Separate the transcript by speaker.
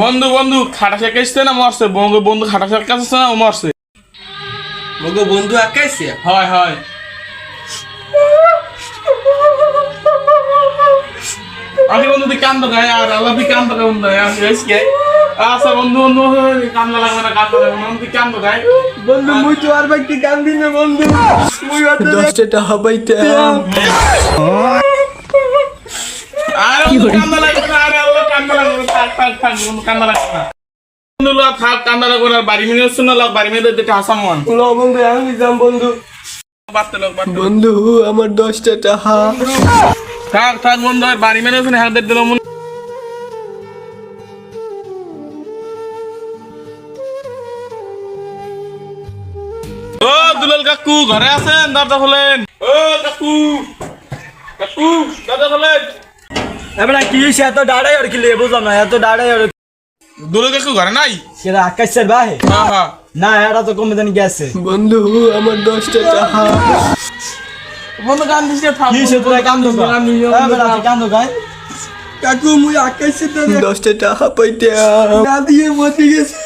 Speaker 1: বন্ধু বন্ধু খাটা শেখাইছে না মরছে? বন্ধু খাটা শেখাচ্ছে না ও মরছে?
Speaker 2: বন্ধু আঁকাইছে।
Speaker 1: হয় হয় আমি বন্ধু তুই কান্দ গায়ে আর আল্লাহ তুই কান্দ গায়ে বন্ধু আচ্ছা বন্ধু বন্ধু কান্দা লাগবে না কান্দা লাগবে না তুই কান্দ গায়ে
Speaker 2: বন্ধু মুই তো আর ব্যক্তি কান্দি না বন্ধু, মুই 10 টাকা পাইতে
Speaker 1: আরে কান্দা লাগবে না, আরে আল্লাহ কান্দা লাগবে না, থাক থাক থাক বন্ধু কান্দা লাগবে না বন্ধু লো থাক কান্দা লাগবে না, বাড়ি মেয়ে শুনে লোক বাড়ি মেয়ে দিতে হাসাম মন
Speaker 2: লো বন্ধু আমি যাম বন্ধু।
Speaker 1: বাড়তে লোক বাড়তে
Speaker 2: বন্ধু আমার 10 টাকা।
Speaker 1: থাক থাক বন্ধু আর বাড়ি মেয়ে শুনে হাত দিল মন। ও দুলাল কাকু ঘরে আছেন? দরজা খোলেন। ও কাকু কাকু দরজা খোলেন।
Speaker 2: এবারে কি হইছে এত দাঁড়াই আর কি লে বুঝলাম না, এত দাঁড়াই আর
Speaker 1: দুলাল কাকু ঘরে নাই?
Speaker 2: সেটা আকাশের বাহে
Speaker 1: হ্যাঁ হ্যাঁ
Speaker 2: না, এটা তো কমে জানি গেছে। বন্ধু আমার 10 টাকা।
Speaker 1: বন্ধু গান দিছে থাক
Speaker 2: কি সে তোরা কান্দো এবারে কান্দো গায় কাকু মুই আকাশের 10 টাকা পাইতে না দিয়ে মতি গেছে।